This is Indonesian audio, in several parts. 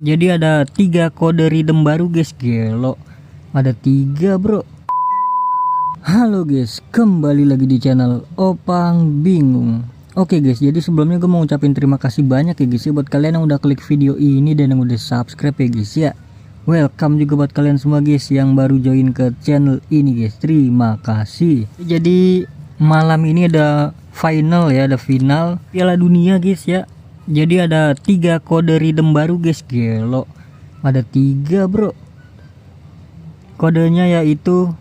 Jadi ada 3 kode redeem baru guys, gelo. Ada 3 bro. Halo guys, kembali lagi di channel Opang Bingung. Oke guys, jadi sebelumnya gue mau ngucapin terima kasih banyak ya guys ya buat kalian yang udah klik video ini dan yang udah subscribe ya guys ya. Welcome juga buat kalian semua guys yang baru join ke channel ini guys. Terima kasih. Jadi malam ini ada final ya, ada final Piala Dunia guys ya. Jadi ada 3 kode redeem baru guys, gelo. Ada 3 bro. Kodenya yaitu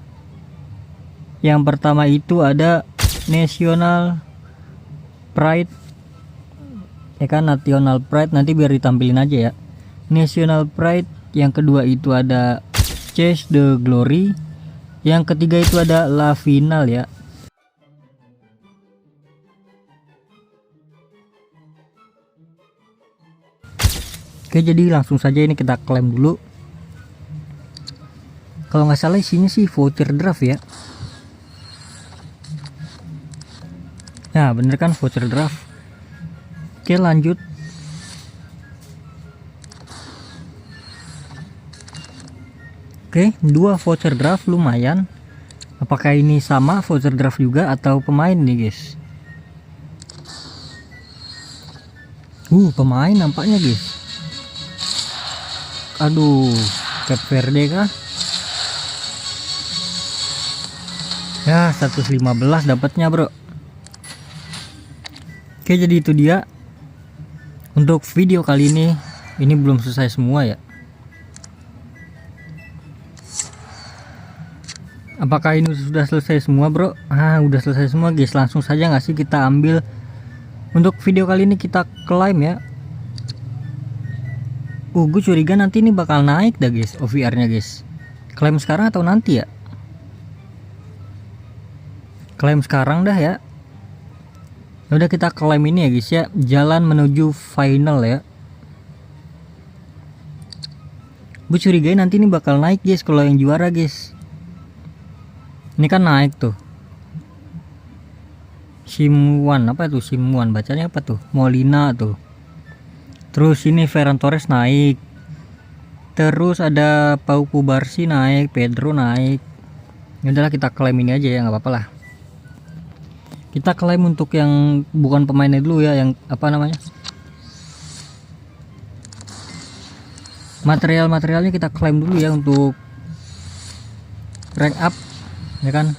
yang pertama itu ada National Pride. Ya kan, National Pride, nanti biar ditampilin aja ya. National Pride. Yang kedua itu ada Chase the Glory. Yang ketiga itu ada La Final ya. Oke, jadi langsung saja ini kita klaim dulu. Kalau nggak salah isinya sih voucher draft ya. Nah bener kan, voucher draft. Oke lanjut. Oke, 2 voucher draft lumayan. Apakah ini sama voucher draft juga atau pemain nih guys? Pemain nampaknya guys. Aduh, Cape Verde kah? Ya 115 dapatnya bro. Oke, jadi itu dia untuk video kali ini. Ini belum selesai semua ya. Apakah ini sudah selesai semua bro? Udah selesai semua guys. Langsung saja nggak sih kita ambil. Untuk video kali ini kita klaim ya. Gue curiga nanti ini bakal naik dah guys OVR nya guys. Klaim sekarang atau nanti ya? Klaim sekarang dah ya. Udah kita klaim ini ya guys ya. Jalan menuju final ya. Gue curiga nanti ini bakal naik guys kalau yang juara guys. Ini kan naik tuh. Simuan apa tuh? Simuan bacanya apa tuh? Molina tuh. Terus ini Ferran Torres naik. Terus ada Pau Kubarsi naik, Pedro naik. Ya udahlah kita klaim ini aja ya, nggak apa-apa lah. Kita klaim untuk yang bukan pemainnya dulu ya, yang apa namanya? Material-materialnya kita klaim dulu ya untuk rank up, ya kan?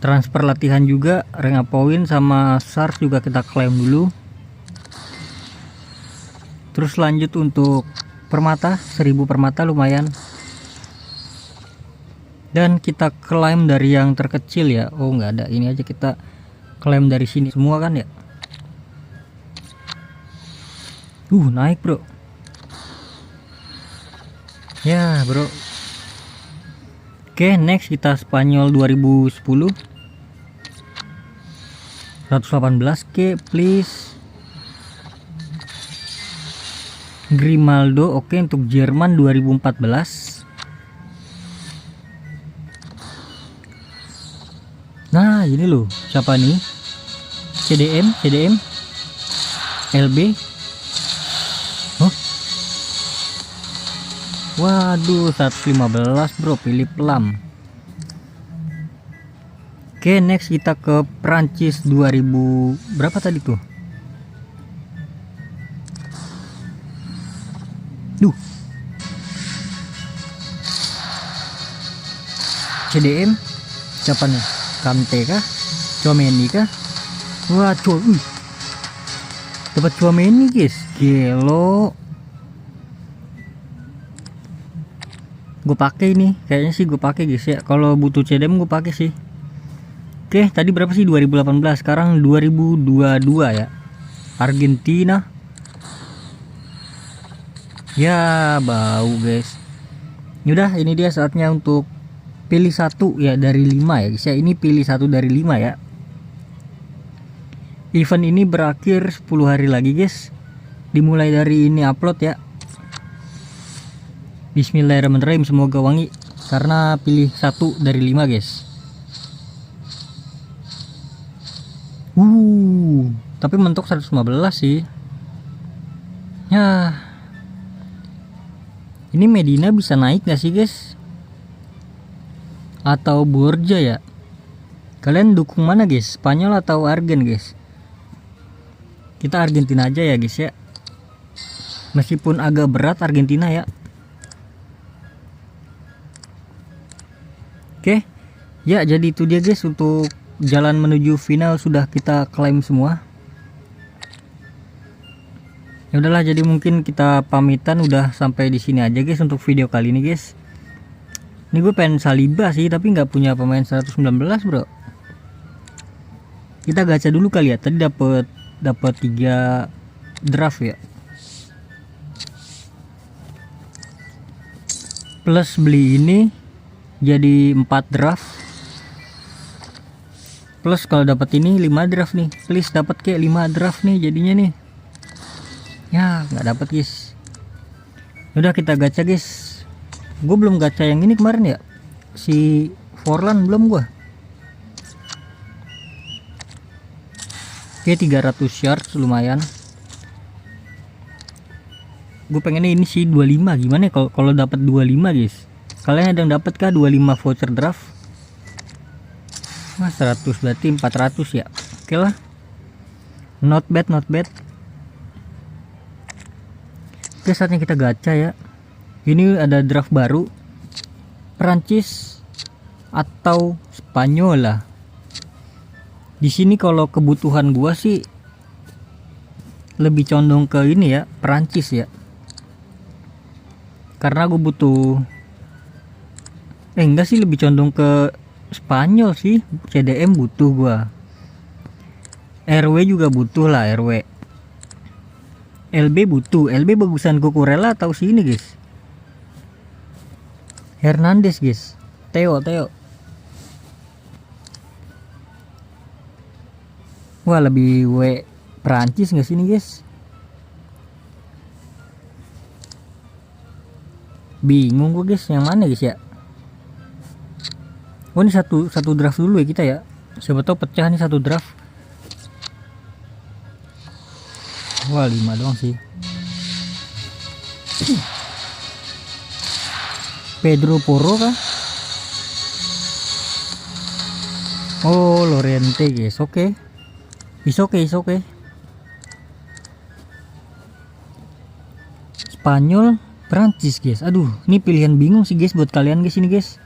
Transfer latihan juga, rank up point sama SARS juga kita klaim dulu. Terus lanjut untuk permata, 1000 permata lumayan. Dan kita klaim dari yang terkecil ya. Oh nggak ada, ini aja kita klaim dari sini semua kan ya. Naik bro. Ya bro. Oke, next kita Spanyol 2010 118k please. Grimaldo oke, untuk Jerman 2014. Nah ini loh, siapa nih? CDM LB. Waduh 115 bro, Philip Lam. Oke, next kita ke Prancis 2000 berapa tadi tuh? CDM siapa nih? Kante kah? Chouameni kah? Wah dapat Chouameni guys, gelo. Gue pakai ini, kayaknya sih gue pakai guys ya. Kalau butuh CDM gue pakai sih. Oke, tadi berapa sih? 2018, sekarang 2022 ya. Argentina. Ya bau guys. Yaudah, ini dia saatnya untuk pilih satu ya dari 5 ya guys ya. Ini pilih satu dari 5 ya. Event ini berakhir 10 hari lagi guys. Dimulai dari ini upload ya. Bismillahirrahmanirrahim, semoga wangi. Karena pilih satu dari 5 guys. Tapi mentok 115 sih. Ya Ini Medina bisa naik gak sih guys? Atau Borja ya? Kalian dukung mana guys? Spanyol atau Argen guys? Kita Argentina aja ya guys ya. Meskipun agak berat Argentina ya. Oke. Ya jadi itu dia guys, untuk jalan menuju final sudah kita klaim semua. Ya udahlah, jadi mungkin kita pamitan, udah sampai di sini aja guys untuk video kali ini guys. Ini gue pengen Saliba sih, tapi nggak punya pemain 119 bro. Kita gacha dulu kali ya. Tadi dapat 3 draft ya. Plus beli ini jadi 4 draft. Plus kalau dapat ini 5 draft nih. Please dapat kayak 5 draft nih jadinya nih. Ya nggak dapat guys. Udah kita gacha guys. Gue belum gacha yang ini kemarin ya, si Forlan belum gua. Oke 300 shards lumayan. Gue pengennya ini sih 25. Gimana ya kalau dapat 25 guys? Kalian ada yang dapat kah 25 voucher draft? Nah 100 berarti 400 ya. Oke lah. Not bad, not bad. Oke saatnya kita gacha ya. Ini ada draft baru, Prancis atau Spanyol lah. Di sini kalau kebutuhan gua sih lebih condong ke ini ya, Prancis ya. Karena gue butuh enggak sih, lebih condong ke Spanyol sih. CDM butuh gua. RW juga butuh lah, RW. LB butuh. LB bagusan Cucurella atau sini guys? Hernandez guys. Theo. Wah lebih Prancis nggak sini guys? Bingung gue guys, yang mana guys ya? Oh ini satu draft dulu ya kita ya. Siapa tahu pecah nih satu draft. Wah 5 doang sih. Pedro Porro kah? Oh Lorente guys. Oke. Is okay. Spanyol, Prancis guys. Aduh, ini pilihan bingung sih guys buat kalian guys ini guys.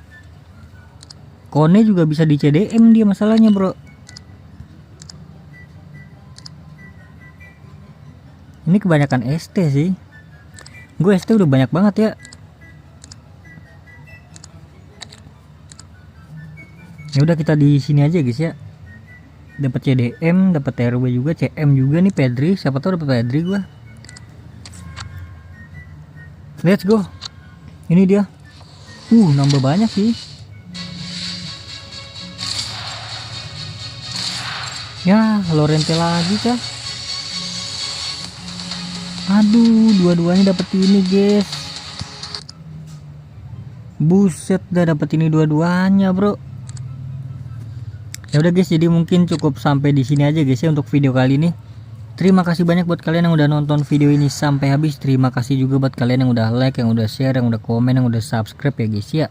Kone juga bisa di CDM dia, masalahnya bro. Ini kebanyakan ST sih. Gue ST udah banyak banget ya. Ya udah kita di sini aja guys ya. Dapat CDM, dapat RW juga, CM juga nih Pedri. Siapa tahu dapat Pedri gua. Let's go. Ini dia. Nambah banyak sih. Ya, Lorente lagi kah? Aduh, dua-duanya dapat ini, guys. Buset, dah dapat ini dua-duanya, bro. Ya udah guys, jadi mungkin cukup sampai di sini aja guys ya untuk video kali ini. Terima kasih banyak buat kalian yang udah nonton video ini sampai habis. Terima kasih juga buat kalian yang udah like, yang udah share, yang udah komen, yang udah subscribe ya guys ya.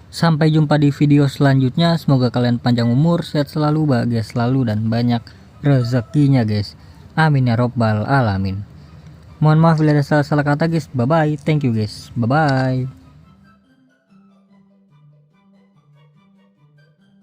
Sampai jumpa di video selanjutnya. Semoga kalian panjang umur, sehat selalu, bahagia selalu, dan banyak rezekinya guys. Amin ya robbal alamin. Mohon maaf bila ada salah-salah kata guys. Bye bye. Thank you guys. Bye bye.